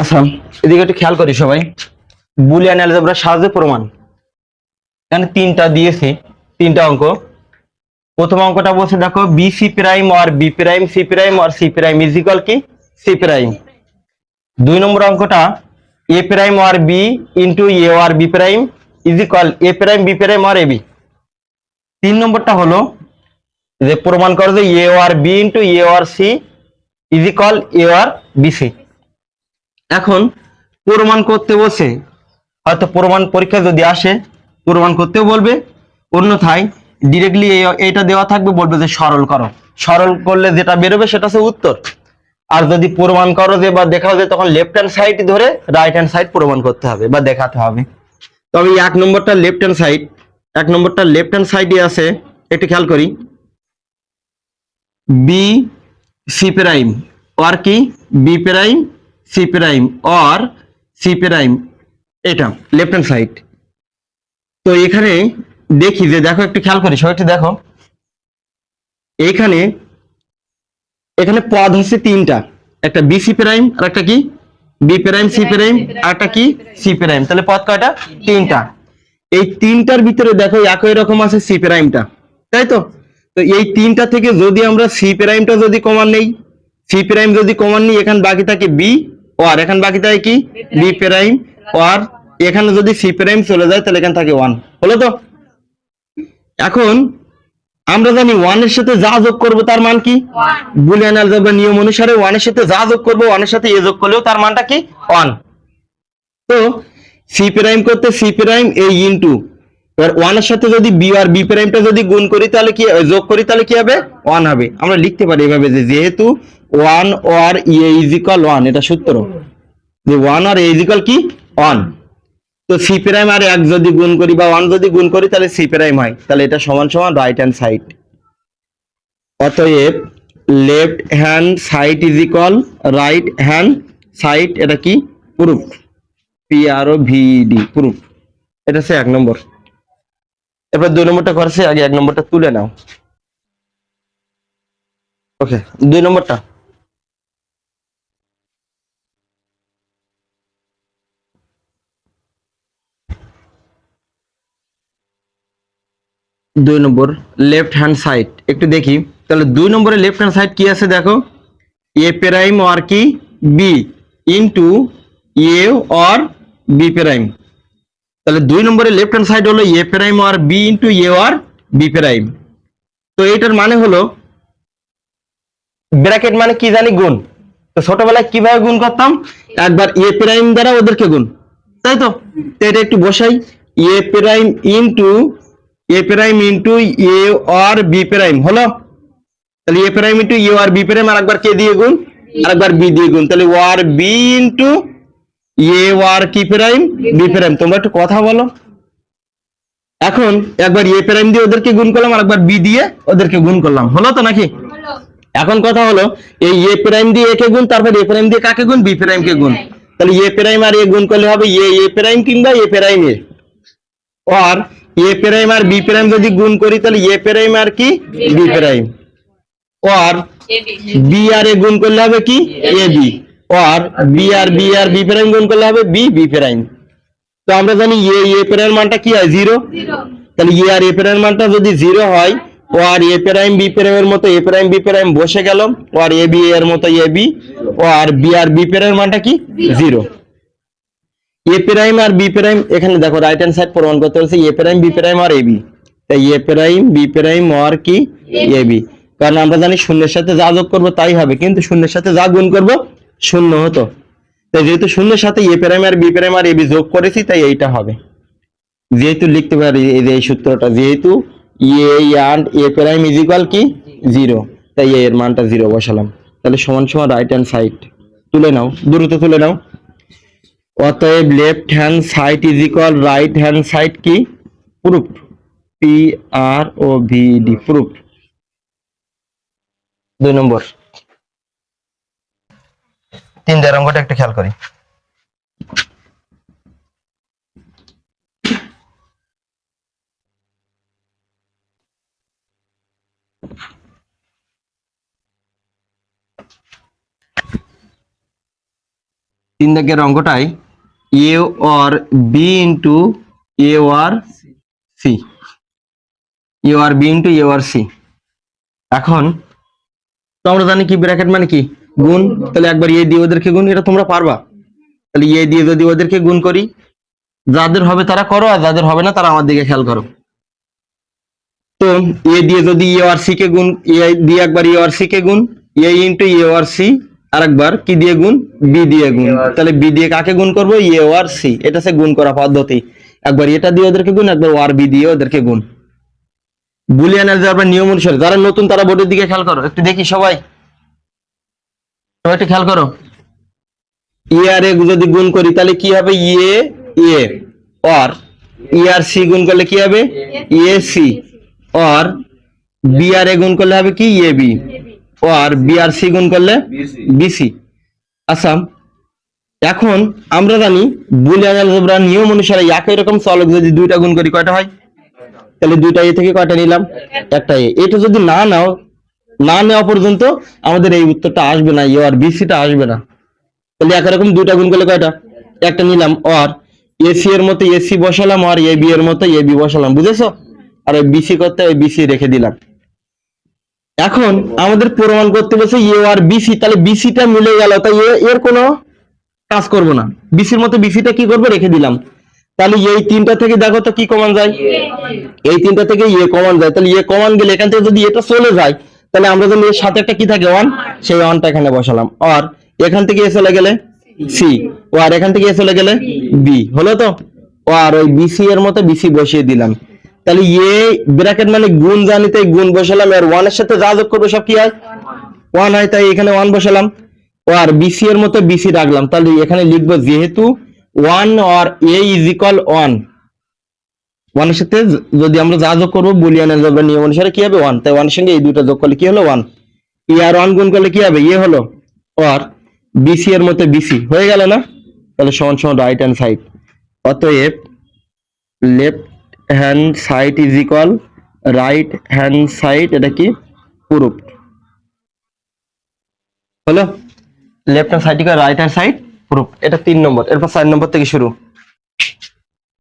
আচ্ছা, এদিকে একটু খেয়াল করি সবাই। বুলিয়ান অ্যালজেব্রার সাহায্যে প্রমাণ, এখানে তিনটা দিয়েছি, তিনটা অঙ্ক। প্রথম অঙ্কটা বলছে দেখো বি সি প্রাইম আর বি প্রাইম সি প্রাইম আর সি প্রাইম ইজ ইকুয়াল কি সি প্রাইম। 2 নম্বর অঙ্কটা এ প্রাইম আর বি ইন্টু এ আর B prime is equal A prime B prime আর এ বি। 3 নম্বরটা হলো যে প্রমাণ করো যে এ আর বি ইন্টু এ আর সি ইজ ইকুয়াল এ আর বি সি। এখন প্রমাণ করতে বসে, হয়তো প্রমাণ পরীক্ষা যদি আসে প্রমাণ করতেও বলবে, অন্যথায় ডিরেক্টলি এটা দেওয়া থাকবে, বলবে যে সরল করো। সরল করলে যেটা বেরোবে সেটা হচ্ছে উত্তর। আর যদি প্রমাণ করো যে বা দেখাও যে, তখন লেফট হ্যান্ড সাইড ধরে রাইট হ্যান্ড সাইড প্রমাণ করতে হবে বা দেখাতে হবে। তবে 1 নম্বরটা লেফট হ্যান্ড সাইড, 1 নম্বরটা লেফট হ্যান্ড সাইডে আছে, একটু খেয়াল করি। বি সি প্রাইম আর কি বি প্রাইম সি প্রাইম আর সি প্রাইম, এটা লেফট হ্যান্ড সাইড। তো এখানে দেখি যে দেখো, একটু খেয়াল করি সবাই, একটু দেখো। এখানে এখানে পদ হচ্ছে তিনটা, একটা বি সি প্রাইম আর একটা কি বি প্রাইম সি প্রাইম আর একটা কি সি প্রাইম। তাহলে পদ কয়টা? তিনটা। এই তিনটার ভিতরে দেখো একই রকম আছে সি প্রাইমটা, তাই তো? তো এই তিনটা থেকে যদি আমরা সি প্রাইমটা যদি কমন নেই, সি প্রাইম যদি কমন নিই, এখানে বাকি থাকে বি, আর এখানে বাকি থাকে কি বি প্রাইম, আর এখানে যদি সি প্রাইম চলে যায় তাহলে এখানে থাকে 1। হলো তো? এখন আমরা জানি 1 এর সাথে যা যোগ করব তার মান কি? বুলিয়ান অ্যালজেব্রার নিয়ম অনুসারে 1 এর সাথে যা যোগ করব 1 এর সাথে এ যোগ করলেও তার মানটা কি 1। তো সি প্রাইম করতে সি প্রাইম এই ইনটু, এবার 1 এর সাথে যদি বি আর বি প্রাইমটা যদি গুণ করি তাহলে কি যোগ করি তাহলে কি হবে? 1 হবে। আমরা লিখতে পারি এভাবে যে যেহেতু 1 আর এ ইজ ইকুয়াল 1, এটা সূত্র যে 1 আর এ ইজ ইকুয়াল কি 1। তো সি প্রাইম আর 1 যদি গুণ করি বা 1 যদি গুণ করি তাহলে সি প্রাইম হয়, তাহলে এটা সমান সমান রাইট হ্যান্ড সাইড। অতএব left hand side is equal right hand side, এটা কি প্রুফ, পি আর ও ভিডি প্রুফ। এটা হচ্ছে 1 নম্বর। এবার 2 নম্বরটা করছে, আগে 1 নম্বরটা তুলে নাও। ওকে, 2 নম্বরটা দুই নম্বর লেফট হ্যান্ড সাইড একটু দেখি। তাহলে 2 নম্বরে লেফট হ্যান্ড সাইড কি আছে দেখো, এ প্রাইম আর কি বি ইন্টু এ আর বি প্রাইম। তাহলে 2 নম্বরে লেফট হ্যান্ড সাইড হলো এ প্রাইম আর বি ইন্টু এ আর বি প্রাইম। তো এটার মানে হলো ব্র্যাকেট মানে কি জানি গুণ। তো ছোটবেলায় কিভাবে গুণ করতাম, একবার এ প্রাইম দ্বারা ওদেরকে গুণ, তাই তো? তো এটা একটু বসাই, এ প্রাইম ইন্টু এ আর বি প্রাইম হলো। তাহলে এ প্রাইম ইন্টু এ আর বি প্রাইম, আর একবার কে দিয়ে গুণ, আর একবার বি দিয়ে গুণ, তাহলে আর বি ইন্টু এ আর কি প্রাইম বি প্রাইম। তোমরা একটু কথা বলো। এখন একবার এ প্রাইম দিয়ে ওদেরকে গুণ করলাম, আর একবার বি দিয়ে ওদেরকে গুণ করলাম, হলো তো নাকি? এখন কথা হলো এই এ প্রাইম দিয়ে একে গুণ, তারপর এ প্রাইম দিয়ে কাকে গুণ? বি প্রাইম কে গুণ। তাহলে এ প্রাইম আর এ গুণ করলে হবে এ প্রাইম কিংবা এ প্রাইম এ। আর এ প্রাইম আর বি প্রাইম যদি গুণ করি তাহলে এ প্রাইম আর কি বি প্রাইম, আর বি আর এ গুণ করলে হবে কি A B, R B R B prime গুণ করলে হবে বি প্রাইম। তো আমরা জানি এ প্রাইম মানটা কি হয় 0। তাহলে এ আর এ প্রাইম মানটা যদি 0 হয়, ও আর এ প্রাইম বি প্রাইমের মতো এ প্রাইম বি প্রাইম বসে গেল, ও আর এ বি এর মতো A B, O R B প্রাইমের মানটা কি 0। এ প্রাইম আর বি প্রাইম, এখানে দেখো রাইট হ্যান্ড সাইড প্রমাণ করতে বলছে এ প্রাইম বি প্রাইম আর এ বি, তাই এ প্রাইম বি প্রাইম আর কি এ বি। কারণ আমরা জানি শূন্যের সাথে যা যোগ করবো তাই হবে, কিন্তু শূন্যের সাথে যা গুণ করবো শূন্য হতো। তাই যেহেতু শূন্যের সাথে এ প্রাইম আর বি প্রাইম আর এ বি যোগ করেছি, তাই এইটা হবে। যেহেতু লিখতে পারি এই যে এই সূত্রটা, যেহেতু এ and A prime is equal কি 0, তাই এর মানটা 0 বসালাম। তাহলে সমান সমান রাইট হ্যান্ড সাইড তুলে নাও, দ্রুত তুলে নাও। অতএব left hand side is equal right hand side কি প্রুফ, পি আর ও ভি ডি প্রুফ। 2 নম্বর। 3 অঙ্কটা একটু খেয়াল করি। তিন দাগের অঙ্কটাই এ আর বি ইন্টু এ আর সি, এ আর বি ইন্টু এ আর সি। এখন তোমরা জানি কি ব্র্যাকেট মানে কি গুণ, তাহলে একবার এ দিয়ে ওদেরকে গুণ, এটা তোমরা পারবা। তাহলে এ দিয়ে যদি ওদেরকে গুণ করি, যাদের হবে তারা করো, আর যাদের হবে না তারা আমার দিকে খেয়াল করো। তো এ দিয়ে যদি এ আর সি কে গুণ, এ দিয়ে একবার এ আর সি কে গুণ, এ ইন্টু এ আর সি, আর একবার কি দিয়ে গুণ, বি দিয়ে গুণ। তাহলে বি দিয়ে কাকে গুণ করবো, এ আর সি, এটা হচ্ছে গুণ করা পদ্ধতি। একবার এটা দিয়ে ওদেরকে গুণ, একবার আর বি দিয়ে ওদেরকে গুণ। বুলিয়ান অ্যালজেব্রার নিয়ম অনুসারে, যারা নতুন তারা বোর্ডের দিকে খেয়াল করো, একটু দেখি সবাই, সবাই একটু খেয়াল করো। এ আর এ যদি গুণ করি তাহলে কি হবে, এ এ, আর ই আর সি গুণ করলে কি হবে, এ সি, আর বি আর এ গুণ করলে হবে কি, A B, R B R C গুণ করলে বিসি। আচ্ছা, এখন আমরা জানি বুলিয়ান অ্যালজেব্রার নিয়ম অনুসারে একই রকম চলক যদি দুইটা গুণ করি কয়টা হয়, তাহলে দুইটা এ থেকে কয়টা নিলাম, একটা এ। এটা যদি না নাও, না নেওয়া পর্যন্ত আমাদের এই উত্তরটা আসবে না, এ আর বিসিটা আসবে না। তাহলে একরকম দুইটা গুণ করলে কয়টা, একটা নিলাম, আর এসি এর মতো এসি বসালাম, আর এ বি এর মতো এ বি বসালাম, বুঝেছো? আর ওই বিসি করতে ওই বিসি রেখে দিলাম। এখন আমাদের প্রমাণ করতে বলছে এ আর বিসি, তাহলে বিসিটা মিলে গেল, তাই এর কোনো কাজ করব না, বিসির মতো বিসিটা কি করবো, রেখে দিলাম। তাহলে এই তিনটা থেকে দেখো তো কি কমান যায়, এই তিনটা থেকে এ কমান যায়, তাহলে এ কমান গেলে এখান থেকে যদি এটা চলে যায়, তাহলে আমরা যদি এর সাথে একটা কি থাকে, ওয়ান, সেই ওয়ানটা এখানে বসালাম। আর এখান থেকে এ চলে গেলে সি, ও আর এখান থেকে এ চলে গেলে বি, হলো তো? ও আর ওই বিসি এর মতো বিসি বসিয়ে দিলাম। তাহলে এ ব্র্যাকেট মানে গুণ, জানিতে গুণ বসালাম, আর ওয়ানের সাথে যা যোগ করবো সব কি হয়, ওয়ান হয়, তাই এখানে ওয়ান বসালাম। ও আর বিসি এর মতো বিসি রাখলাম, তাহলে এখানে লিখবো যেহেতু ওয়ান আর এ ইজ ইকুয়াল ওয়ান, ওয়ানের সাথে যদি আমরা যা যোগ করবো বুলিয়ান অ্যালজেব্রার নিয়ম অনুসারে কি হবে, ওয়ান, তাই ওয়ানের সঙ্গে এই দুটো যোগ করলে কি হলো, ওয়ান। এ আর ওয়ান গুণ করলে কি হবে, এ হলো, আর বিসি এর মতো বিসি হয়ে গেল না? তাহলে সমান সমান রাইট হ্যান্ড সাইড, অতএব left hand side is equal right hand side, এটা কি প্রুফ হলো? Left hand side equal right hand side proof, এটা 3 নম্বর। এরপর 4 নম্বর থেকে শুরু।